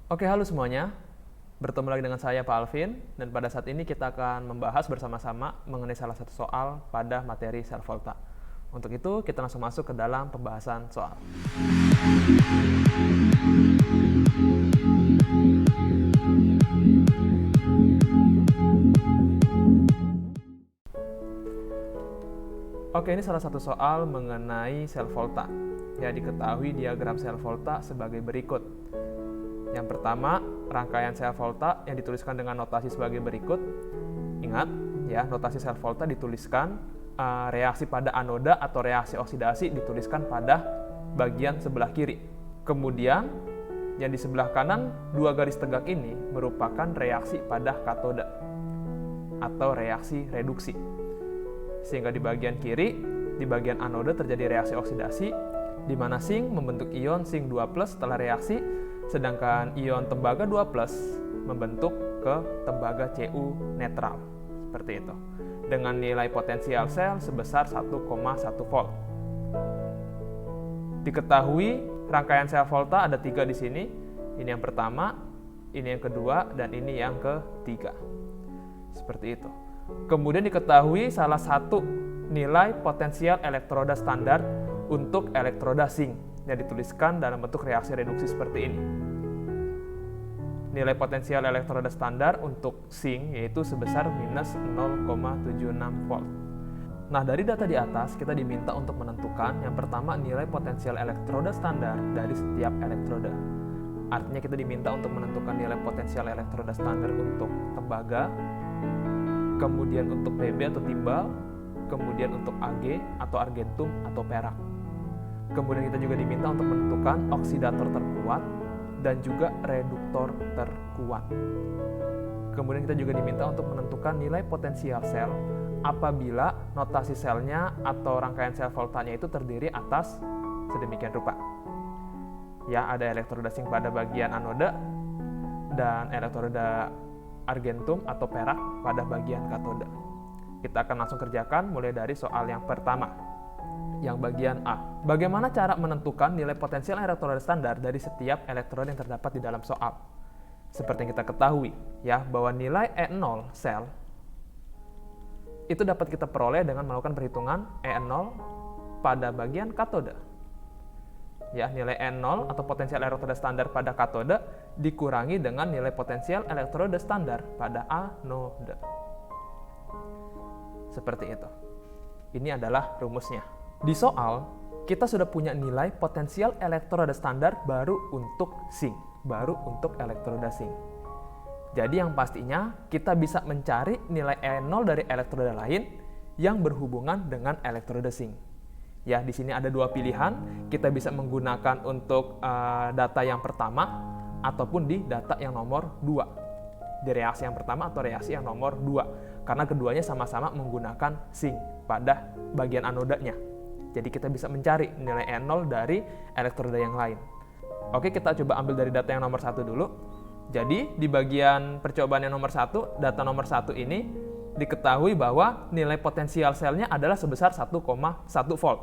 Oke, halo semuanya. Bertemu lagi dengan saya, Pak Alvin, dan pada saat ini kita akan membahas bersama-sama mengenai salah satu soal pada materi sel volta. Untuk itu, kita langsung masuk ke dalam pembahasan soal. Oke, ini salah satu soal mengenai sel volta. Ya, diketahui diagram sel volta sebagai berikut. Yang pertama, rangkaian sel volta yang dituliskan dengan notasi sebagai berikut. Ingat, ya, notasi sel volta dituliskan reaksi pada anoda atau reaksi oksidasi dituliskan pada bagian sebelah kiri. Kemudian, yang di sebelah kanan, dua garis tegak ini merupakan reaksi pada katoda atau reaksi reduksi. Sehingga di bagian kiri, di bagian anoda terjadi reaksi oksidasi, di mana zinc membentuk ion zinc 2+ setelah reaksi, sedangkan ion tembaga 2+ membentuk ke tembaga Cu netral. Seperti itu. Dengan nilai potensial sel sebesar 1,1 volt. Diketahui rangkaian sel volta ada 3 di sini. Ini yang pertama, ini yang kedua, dan ini yang ketiga. Seperti itu. Kemudian diketahui salah satu nilai potensial elektroda standar untuk elektroda zinc yang dituliskan dalam bentuk reaksi reduksi seperti ini. Nilai potensial elektroda standar untuk zinc yaitu sebesar minus 0,76 volt. Nah, dari data di atas kita diminta untuk menentukan yang pertama nilai potensial elektroda standar dari setiap elektroda. Artinya kita diminta untuk menentukan nilai potensial elektroda standar untuk tembaga, kemudian untuk Pb atau timbal, kemudian untuk Ag atau argentum atau perak. Kemudian kita juga diminta untuk menentukan oksidator terkuat dan juga reduktor terkuat. Kemudian kita juga diminta untuk menentukan nilai potensial sel apabila notasi selnya atau rangkaian sel voltanya itu terdiri atas sedemikian rupa. Ya, ada elektroda zinc pada bagian anoda dan elektroda argentum atau perak pada bagian katoda. Kita akan langsung kerjakan mulai dari soal yang pertama, yang bagian A. Bagaimana cara menentukan nilai potensial elektroda standar dari setiap elektroda yang terdapat di dalam soal? Seperti yang kita ketahui, ya, bahwa nilai E0 sel itu dapat kita peroleh dengan melakukan perhitungan E0 pada bagian katoda. Ya, nilai E0 atau potensial elektroda standar pada katoda dikurangi dengan nilai potensial elektroda standar pada anoda. Seperti itu. Ini adalah rumusnya. Di soal, kita sudah punya nilai potensial elektroda standar baru untuk zinc, baru untuk elektroda zinc. Jadi yang pastinya kita bisa mencari nilai E0 dari elektroda lain yang berhubungan dengan elektroda zinc. Ya, di sini ada dua pilihan. Kita bisa menggunakan untuk data yang pertama ataupun di data yang nomor 2. Di reaksi yang pertama atau reaksi yang nomor 2. Karena keduanya sama-sama menggunakan zinc pada bagian anodanya. Jadi kita bisa mencari nilai E0 dari elektroda yang lain. Oke, kita coba ambil dari data yang nomor 1 dulu. Jadi di bagian percobaan yang nomor 1, data nomor 1 ini diketahui bahwa nilai potensial selnya adalah sebesar 1,1 volt.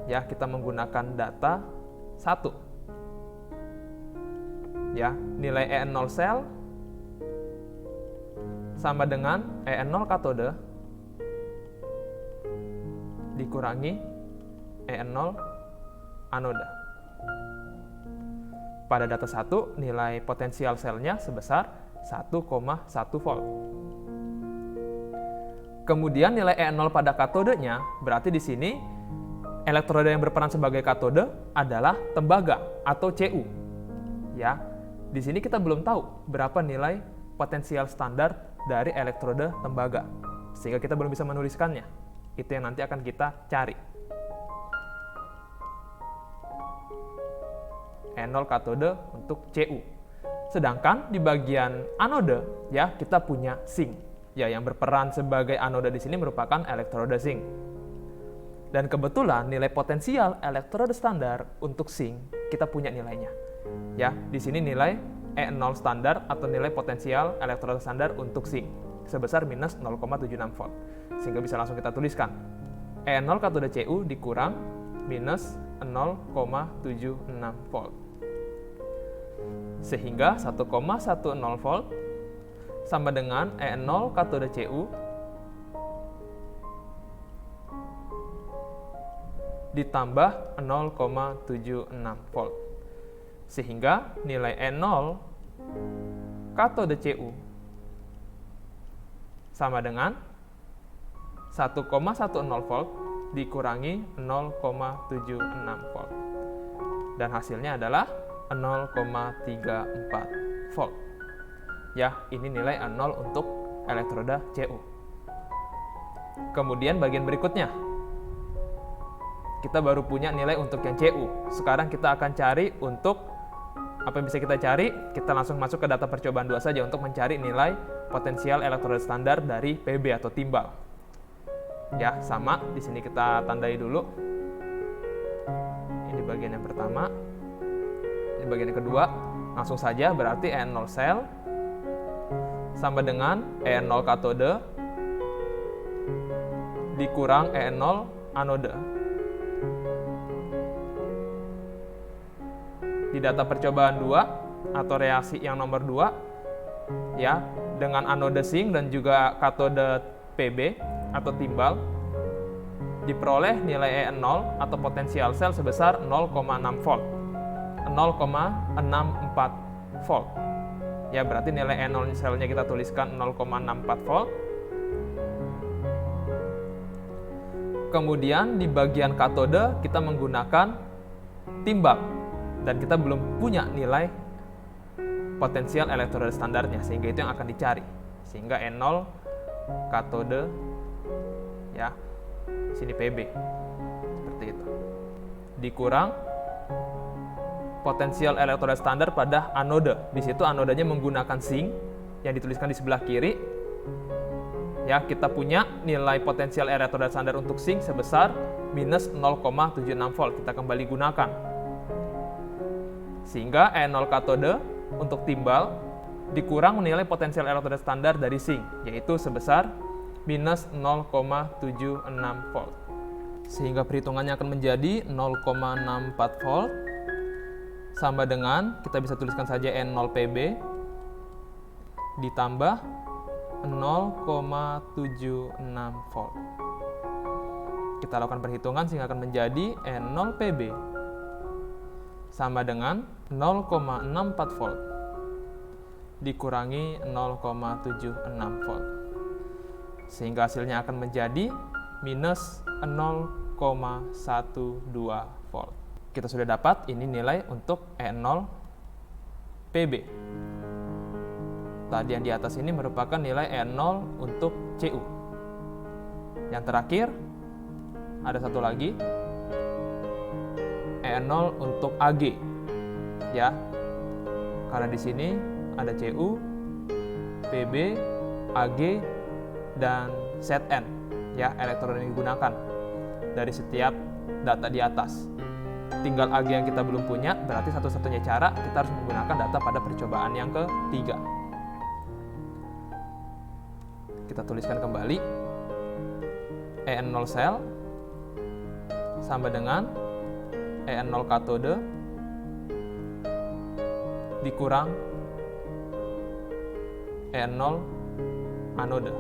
Ya, kita menggunakan data 1. Ya, nilai E0 sel sama dengan E0 katode dikurangi E0 anoda. Pada data 1, nilai potensial selnya sebesar 1,1 volt. Kemudian nilai E0 pada katodenya, berarti di sini elektroda yang berperan sebagai katode adalah tembaga atau Cu. Ya, di sini kita belum tahu berapa nilai potensial standar dari elektroda tembaga, sehingga kita belum bisa menuliskannya. Itu yang nanti akan kita cari. E0 katode untuk Cu. Sedangkan di bagian anoda, ya, kita punya zinc. Ya, yang berperan sebagai anoda di sini merupakan elektroda zinc. Dan kebetulan nilai potensial elektroda standar untuk zinc kita punya nilainya. Ya, di sini nilai E0 standar atau nilai potensial elektroda standar untuk zinc sebesar minus 0,76 volt. Sehingga bisa langsung kita tuliskan. E0 katode Cu dikurang minus 0,76 volt. Sehingga 1,10 volt sama dengan E0 katode Cu ditambah 0,76 volt. Sehingga nilai E0 katode Cu sama dengan 1,10 volt dikurangi 0,76 volt. Dan hasilnya adalah 0,34 volt. Ya, ini nilai A0 untuk elektroda Cu. Kemudian bagian berikutnya, kita baru punya nilai untuk yang Cu. Sekarang kita akan cari untuk apa yang bisa kita cari. Kita langsung masuk ke data percobaan 2 saja untuk mencari nilai potensial elektroda standar dari Pb atau timbal. Ya, sama. Di sini kita tandai dulu. Ini bagian yang pertama. Ini bagian yang kedua. Langsung saja, berarti E0 sel sama dengan E0 katode dikurang E0 anode. Di data percobaan 2 atau reaksi yang nomor 2, ya, dengan anode zinc dan juga katode Pb atau timbal, diperoleh nilai E0 atau potensial sel sebesar 0,6 volt. 0,64 volt. Ya, berarti nilai E0 selnya kita tuliskan 0,64 volt. Kemudian di bagian katode kita menggunakan timbal dan kita belum punya nilai potensial elektroda standarnya, sehingga itu yang akan dicari. Sehingga E0 katode, ya, sini Pb seperti itu, dikurang potensial elektroda standar pada anode. Di situ anodanya menggunakan zinc yang dituliskan di sebelah kiri. Ya, kita punya nilai potensial elektroda standar untuk zinc sebesar minus 0,76 volt. Kita kembali gunakan. Sehingga E0 katode untuk timbal dikurang nilai potensial elektroda standar dari zinc, yaitu sebesar minus 0,76 volt. Sehingga perhitungannya akan menjadi 0,64 volt sama dengan, kita bisa tuliskan saja N0 Pb ditambah 0,76 volt. Kita lakukan perhitungan sehingga akan menjadi N0 Pb sama dengan 0,64 volt dikurangi 0,76 volt. Sehingga hasilnya akan menjadi minus 0,12 volt. Kita sudah dapat ini nilai untuk E0 Pb. Tadi yang di atas ini merupakan nilai E0 untuk Cu. Yang terakhir, ada satu lagi, E0 untuk Ag. Ya, karena di sini ada Cu, Pb, Ag, dan Zn. Ya, elektroda yang digunakan dari setiap data di atas. Tinggal Ag yang kita belum punya, berarti satu-satunya cara kita harus menggunakan data pada percobaan yang ketiga. Kita tuliskan kembali, E0 sel sama dengan E0 katode dikurang E0 anode.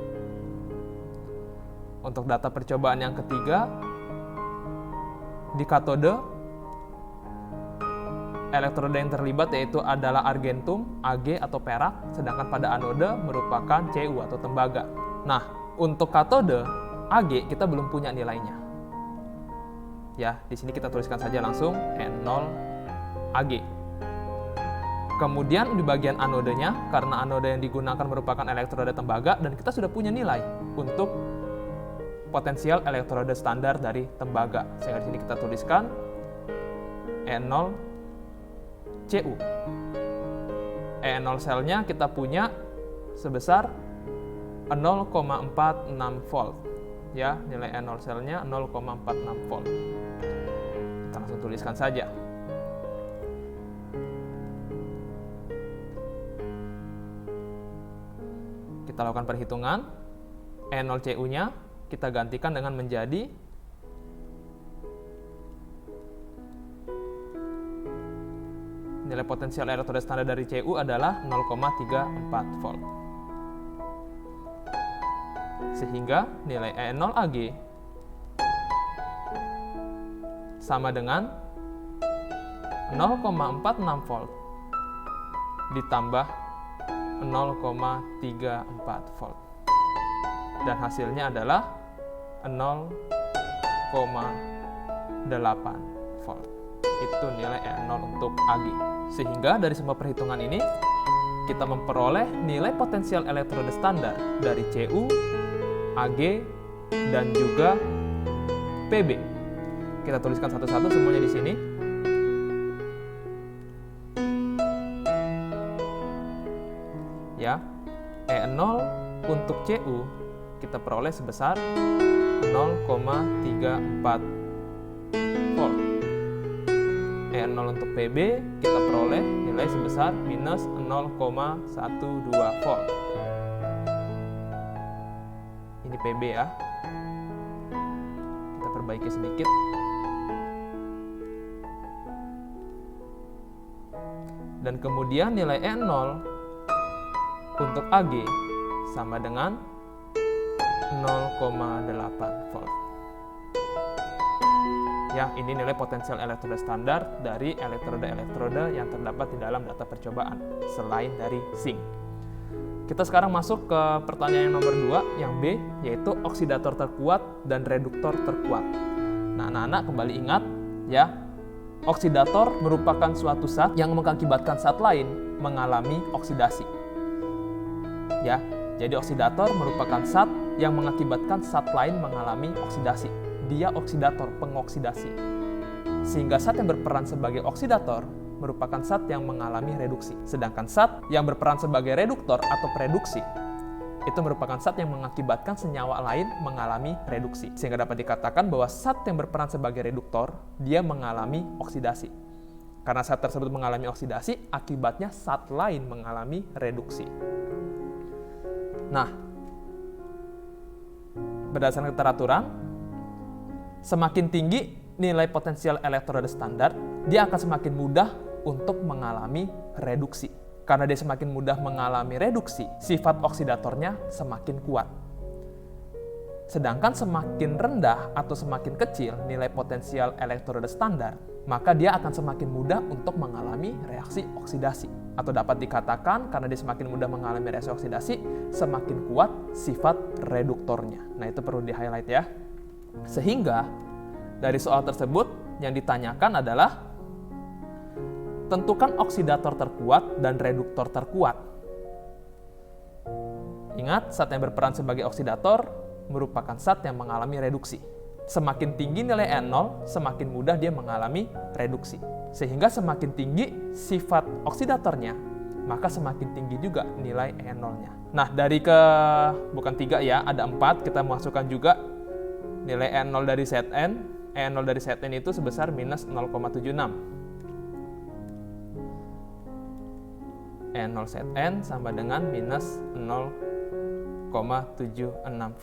Untuk data percobaan yang ketiga, di katode, elektroda yang terlibat yaitu adalah argentum, Ag atau perak, sedangkan pada anode merupakan Cu atau tembaga. Nah, untuk katode Ag kita belum punya nilainya. Ya, di sini kita tuliskan saja langsung N0 Ag. Kemudian di bagian anodenya, karena anode yang digunakan merupakan elektroda tembaga dan kita sudah punya nilai untuk potensial elektroda standar dari tembaga. Sehingga di sini kita tuliskan E0 Cu. E0 selnya kita punya sebesar 0,46 volt. Ya, nilai E0 selnya 0,46 volt. Kita langsung tuliskan saja. Kita lakukan perhitungan. E0 Cu-nya kita gantikan dengan menjadi nilai potensial elektroda standar dari Cu adalah 0,34 volt. Sehingga nilai E0 Ag sama dengan 0,46 volt ditambah 0,34 volt. Dan hasilnya adalah 0,8 volt. Itu nilai E0 untuk Ag. Sehingga dari semua perhitungan ini, kita memperoleh nilai potensial elektroda standar dari Cu, Ag, dan juga Pb. Kita tuliskan satu-satu semuanya di sini. Ya, E0 untuk Cu kita peroleh sebesar 0,34 volt. E0 untuk Pb kita peroleh nilai sebesar minus 0,12 volt. Ini Pb ya. Kita perbaiki sedikit. Dan kemudian nilai E0 untuk Ag sama dengan 0,8 volt. Ya, ini nilai potensial elektroda standar dari elektroda-elektroda yang terdapat di dalam data percobaan, selain dari zinc. Kita sekarang masuk ke pertanyaan yang nomor 2, yang B, yaitu oksidator terkuat dan reduktor terkuat. Nah, anak-anak kembali ingat, ya, oksidator merupakan suatu zat yang mengakibatkan zat lain mengalami oksidasi. Ya, jadi oksidator merupakan zat yang mengakibatkan zat lain mengalami oksidasi. Dia oksidator, pengoksidasi. Sehingga zat yang berperan sebagai oksidator merupakan zat yang mengalami reduksi. Sedangkan zat yang berperan sebagai reduktor atau pereduksi itu merupakan zat yang mengakibatkan senyawa lain mengalami reduksi. Sehingga dapat dikatakan bahwa zat yang berperan sebagai reduktor, dia mengalami oksidasi. Karena zat tersebut mengalami oksidasi, akibatnya zat lain mengalami reduksi. Nah, berdasarkan keteraturan, semakin tinggi nilai potensial elektroda standar, dia akan semakin mudah untuk mengalami reduksi. Karena dia semakin mudah mengalami reduksi, sifat oksidatornya semakin kuat. Sedangkan semakin rendah atau semakin kecil nilai potensial elektroda standar, maka dia akan semakin mudah untuk mengalami reaksi oksidasi. Atau dapat dikatakan karena dia semakin mudah mengalami reaksi oksidasi, semakin kuat sifat reduktornya. Nah, itu perlu di-highlight ya. Sehingga dari soal tersebut yang ditanyakan adalah tentukan oksidator terkuat dan reduktor terkuat. Ingat, zat yang berperan sebagai oksidator merupakan zat yang mengalami reduksi. Semakin tinggi nilai E0, semakin mudah dia mengalami reduksi. Sehingga semakin tinggi sifat oksidatornya, maka semakin tinggi juga nilai E0-nya. Nah, dari bukan 3 ya, ada 4, kita masukkan juga nilai E0 dari Zn. E0 dari Zn itu sebesar minus 0,76. E0 Zn sama dengan minus 0,76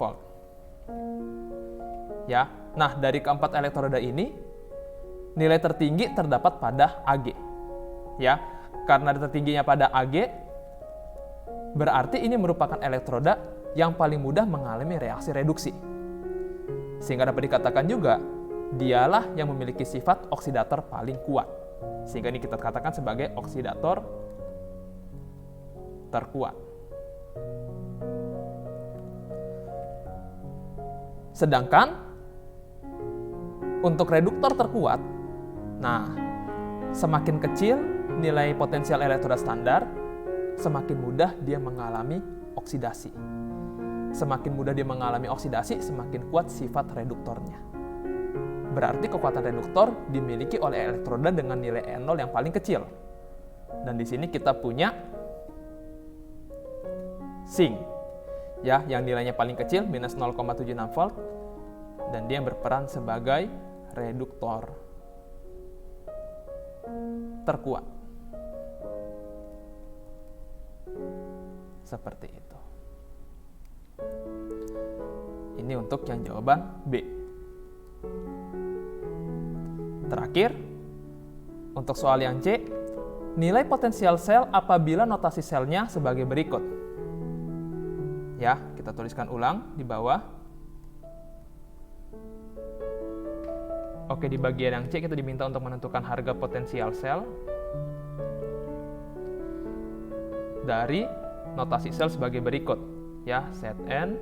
volt. Ya, nah dari keempat elektroda ini, nilai tertinggi terdapat pada Ag. Ya, karena tertingginya pada Ag, berarti ini merupakan elektroda yang paling mudah mengalami reaksi reduksi. Sehingga dapat dikatakan juga, dialah yang memiliki sifat oksidator paling kuat. Sehingga ini kita katakan sebagai oksidator terkuat. Sedangkan untuk reduktor terkuat, nah, semakin kecil nilai potensial elektroda standar, semakin mudah dia mengalami oksidasi. Semakin mudah dia mengalami oksidasi, semakin kuat sifat reduktornya. Berarti kekuatan reduktor dimiliki oleh elektroda dengan nilai E0 yang paling kecil. Dan di sini kita punya zinc, ya, yang nilainya paling kecil, minus 0,76 volt, dan dia berperan sebagai reduktor terkuat. Seperti itu. Ini untuk yang jawaban B. Terakhir, untuk soal yang C, Nilai potensial sel apabila notasi selnya sebagai berikut. Ya, kita tuliskan ulang di bawah. Oke, di bagian yang C kita diminta untuk menentukan harga potensial sel dari notasi sel sebagai berikut. Ya, Zn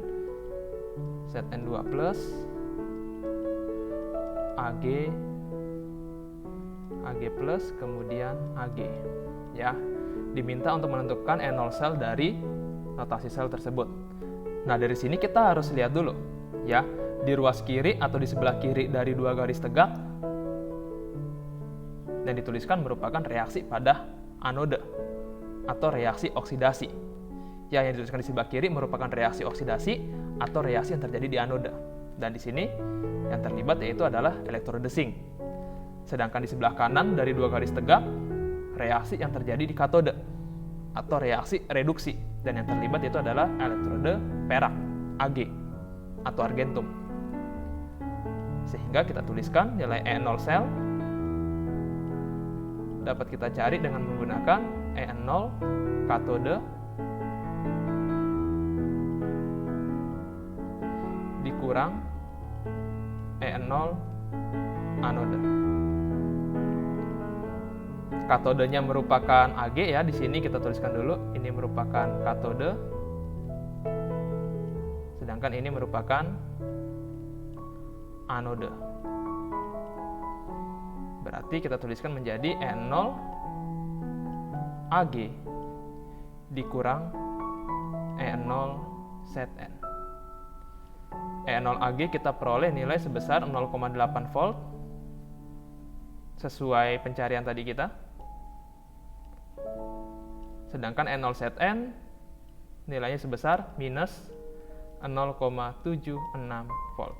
2 plus, Ag plus, kemudian Ag. Ya, diminta untuk menentukan E0 sel dari notasi sel tersebut. Nah, dari sini kita harus lihat dulu, ya, di ruas kiri atau di sebelah kiri dari dua garis tegak yang dituliskan merupakan reaksi pada anode atau reaksi oksidasi. Ya, yang dituliskan di sebelah kiri merupakan reaksi oksidasi atau reaksi yang terjadi di anode. Dan di sini yang terlibat yaitu adalah elektroda zinc. Sedangkan di sebelah kanan dari dua garis tegak, reaksi yang terjadi di katode atau reaksi reduksi. Dan yang terlibat yaitu adalah elektroda perak, Ag atau argentum. Sehingga kita tuliskan nilai E0 sel dapat kita cari dengan menggunakan E0 katode dikurang E0 anode. Katodenya merupakan Ag, ya, di sini kita tuliskan dulu, ini merupakan katode, sedangkan ini merupakan anode. Berarti kita tuliskan menjadi E0 Ag dikurang E0 Zn. E0 Ag kita peroleh nilai sebesar 0,8 volt sesuai pencarian tadi kita. Sedangkan E0 Zn nilainya sebesar minus 0,76 volt.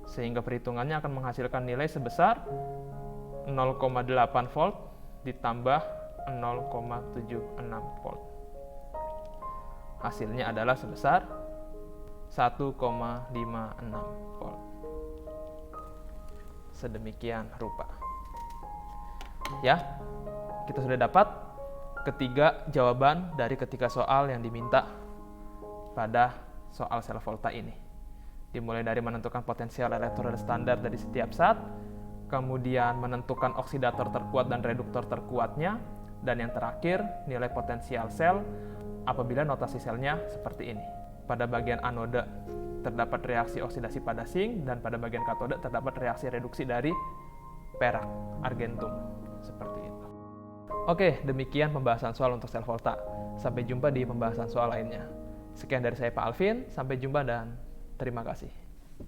Sehingga perhitungannya akan menghasilkan nilai sebesar 0,8 volt ditambah 0,76 volt. Hasilnya adalah sebesar 1,56 volt. Sedemikian rupa. Ya, kita sudah dapat ketiga jawaban dari ketiga soal yang diminta pada soal sel volta ini. Dimulai dari menentukan potensial elektroda standar dari setiap zat, kemudian menentukan oksidator terkuat dan reduktor terkuatnya, dan yang terakhir nilai potensial sel apabila notasi selnya seperti ini. Pada bagian anode terdapat reaksi oksidasi pada zinc, dan pada bagian katode terdapat reaksi reduksi dari perak, argentum, seperti itu. Oke, demikian pembahasan soal untuk sel volta. Sampai jumpa di pembahasan soal lainnya. Sekian dari saya Pak Alvin, sampai jumpa dan terima kasih.